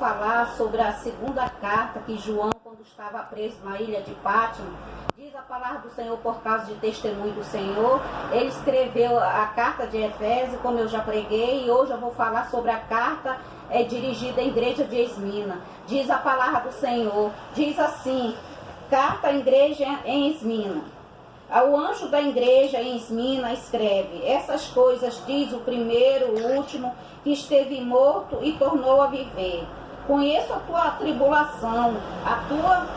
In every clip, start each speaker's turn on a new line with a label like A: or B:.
A: falar sobre a segunda carta que João, quando estava preso na ilha de Pátimo, diz a palavra do Senhor por causa de testemunho do Senhor. Ele escreveu a carta de Efésios, como eu já preguei, e hoje eu vou falar sobre a carta dirigida à igreja de Esmina. Diz a palavra do Senhor, diz assim: carta à igreja em Esmina. O anjo da igreja em Esmina escreve: essas coisas diz o primeiro, o último, que esteve morto e tornou a viver. Conheço a tua tribulação, a tua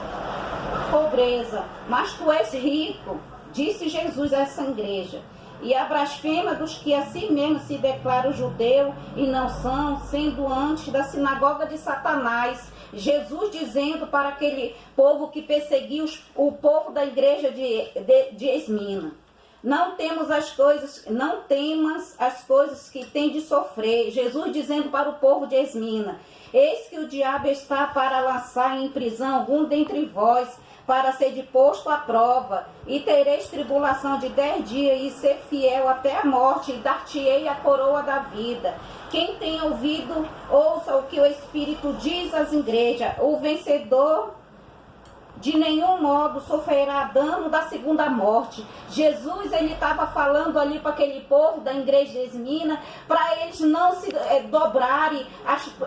A: pobreza, mas tu és rico, disse Jesus a essa igreja. E a blasfêmia dos que a si mesmo se declaram judeu e não são, sendo antes da sinagoga de Satanás. Jesus dizendo para aquele povo que perseguiu o povo da igreja de Esmina: não temas as coisas que tem de sofrer. Jesus dizendo para o povo de Esmina: eis que o diabo está para lançar em prisão algum dentre vós, para ser deposto à prova, e tereis tribulação de 10 dias, e ser fiel até a morte, e dar-te-ei a coroa da vida. Quem tem ouvido, ouça o que o Espírito diz às igrejas. O vencedor de nenhum modo sofrerá dano da segunda morte. Jesus, ele estava falando ali para aquele povo da igreja de Esmina, para eles não se dobrarem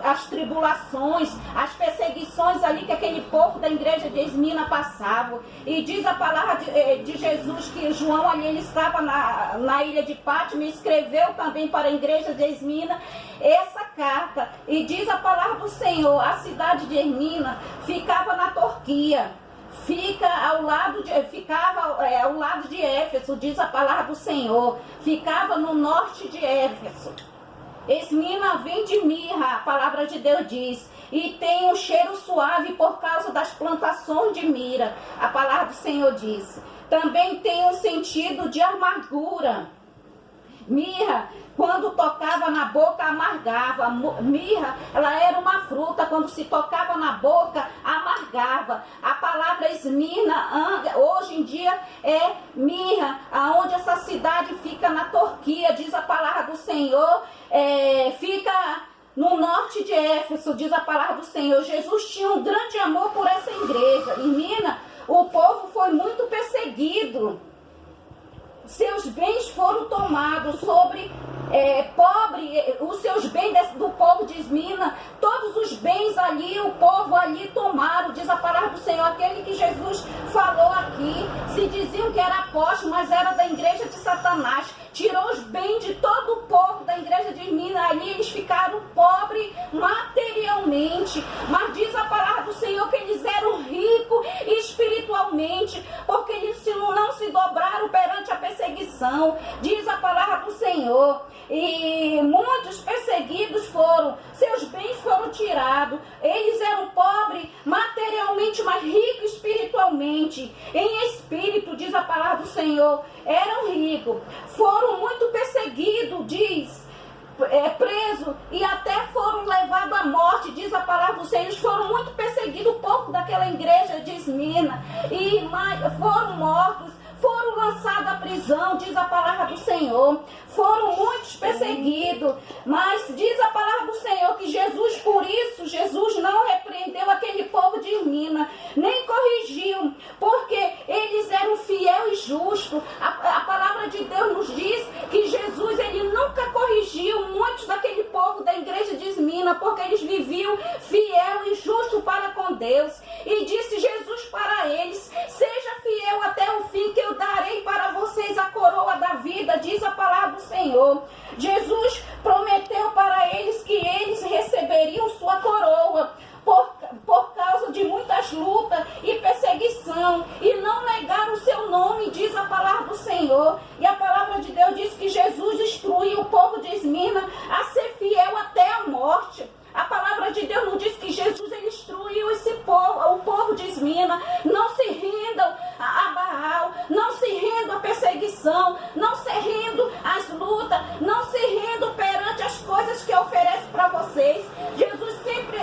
A: as tribulações, as perseguições ali que aquele povo da igreja de Esmina passava. E diz a palavra de Jesus que João ali, ele estava na ilha de Pátimo e escreveu também para a igreja de Esmina essa carta. E diz a palavra do Senhor: a cidade de Esmina ficava na Turquia, ficava ao lado de Éfeso, diz a palavra do Senhor, ficava no norte de Éfeso. Esmina vem de mirra, a palavra de Deus diz, e tem um cheiro suave por causa das plantações de mirra, a palavra do Senhor diz. Também tem um sentido de amargura. Mirra, quando tocava na boca, amargava. Mirra, ela era uma fruta, quando se tocava na boca, amargava. A palavra Esmina, hoje em dia, é mirra, aonde essa cidade fica na Turquia, diz a palavra do Senhor, fica no norte de Éfeso, diz a palavra do Senhor. Jesus tinha um grande amor por essa igreja. Esmina, o povo foi muito perseguido. Seus bens foram tomados sobre os seus bens do povo de Esmina, todos os bens ali, o povo ali tomaram, diz a palavra do Senhor. Aquele que Jesus falou aqui, se diziam que era apóstolo, mas era da igreja de Satanás, tirou os bens de todo o povo da igreja de Esmina. Ali eles ficaram pobres materialmente, mas diz a palavra do Senhor que eles eram ricos espiritualmente, porque eles não se dobraram perante a perseguição, diz a palavra do Senhor. E muitos perseguidos seus bens foram tirados. Eles eram pobres materialmente, mas ricos espiritualmente. Em espírito, diz a palavra do Senhor, eram ricos. Foram muito perseguidos, diz, presos, e até foram levados à morte, diz a palavra do Senhor. Eles foram muito perseguidos, o povo daquela igreja de Esmina, e foram mortos, foram lançados à prisão, diz a palavra do Senhor. Foram muitos perseguidos, mas diz a palavra do Senhor que Jesus, por isso, Jesus não repreendeu aquele povo de Esmina, nem corrigiu, porque eles eram fiel e justo. A palavra de Deus nos diz que Jesus, ele nunca corrigiu muitos daquele povo da igreja de Esmina, porque eles viviam fiel e justo para com Deus. E disse Jesus para eles: seja fiel até o fim, que eu darei para vocês a coroa da vida, diz a palavra do Senhor. Jesus prometeu para eles que eles receberiam sua coroa por causa de muitas lutas e perseguição, e não negaram o seu nome, diz a palavra do Senhor. E a palavra de Deus diz que Jesus instruiu o povo de Esmina a ser fiel até a morte. A palavra de Deus nos diz que Jesus, ele instruiu o povo de Esmina: não se rendam a Baal, não se rendam à perseguição, não se rendam às lutas, não se rendam perante as coisas que oferece para vocês. Jesus sempre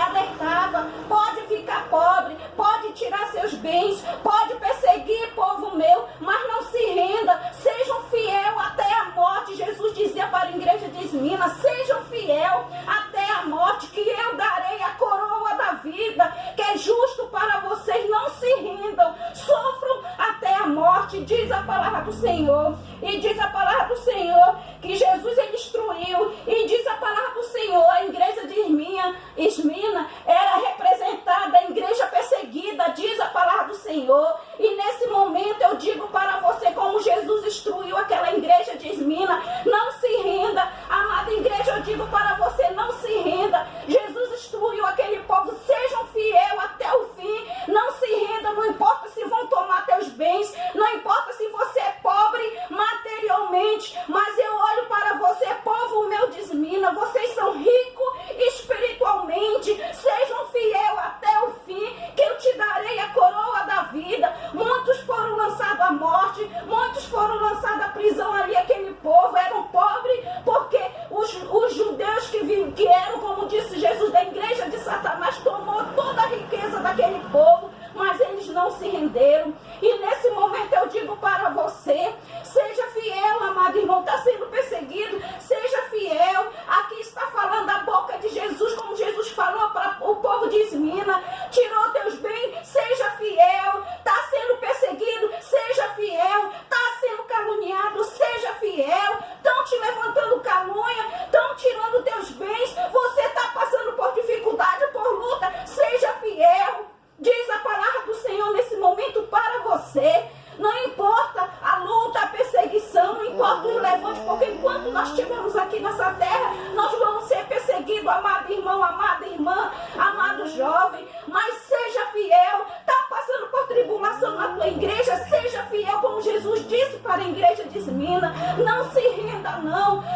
A: alertava: pode ficar pobre, pode tirar seus bens, pode perseguir povo meu, mas não se renda, sejam fiel até a morte. Jesus dizia para a igreja de Esmina: sejam fiel até a morte, que eu darei a diz a palavra do Senhor. E diz a palavra do Senhor que Jesus ele instruiu. E diz a palavra do Senhor, a igreja de Esmina era representada, a igreja perseguida, diz a palavra do Senhor. E nesse momento eu digo para você, como Jesus instruiu aquela igreja de Esmina, não se renda. Amada igreja, eu digo para você, não se renda. Jesus instruiu aquele povo, sejam fiel até o fim. Não se renda, não importa se vão tomar teus bens, não importa se você é pobre materialmente, mas eu olho para você, povo meu de Esmina, vocês são ricos espiritualmente, sejam fiel até o fim, que eu te darei a coroa da vida. Muitos foram lançados à morte, muitos foram lançados à prisão ali, aquele povo eram pobres, porque os judeus que eram, como disse Jesus, da igreja de Satanás, tomou toda a riqueza daquele povo, mas eles não se renderam. E nesse momento eu digo para você, seja fiel, amado irmão, está sendo perseguido, seja fiel. Aqui está falando a boca de Jesus, como Jesus falou para o povo de Esmina, tirou teus bens, seja fiel. Está sendo perseguido, seja fiel. Está sendo caluniado, seja fiel. Estão te levantando calúnia, estão tirando teus bens, você está passando por dificuldade, por luta, seja fiel. Diz a palavra do Senhor nesse momento para você. Não importa a luta, a perseguição, não importa os levantes, porque enquanto nós estivermos aqui nessa terra, nós vamos ser perseguidos, amado irmão, amada irmã, amado jovem, mas seja fiel. Está passando por tribulação na tua igreja, seja fiel, como Jesus disse para a igreja de Esmina. Não se renda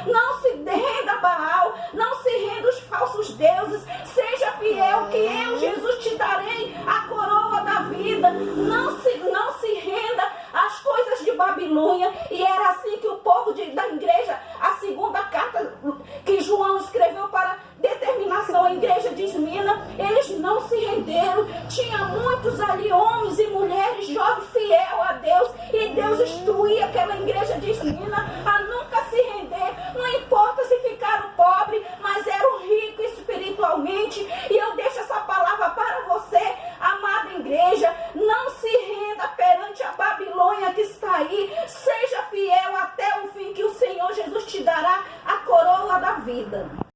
A: não se renda a Baal, não se renda aos falsos deuses, seja fiel, que eu, Jesus, te darei a coroa da vida. Não se renda às coisas de Babilônia. E era assim que o povo da igreja, a segunda carta que João escreveu para determinação à igreja de Esmina, eles não se renderam. Tinha muitos ali, homens e mulheres, jovens, fiel a Deus, e Deus instruía aquela igreja de Esmina a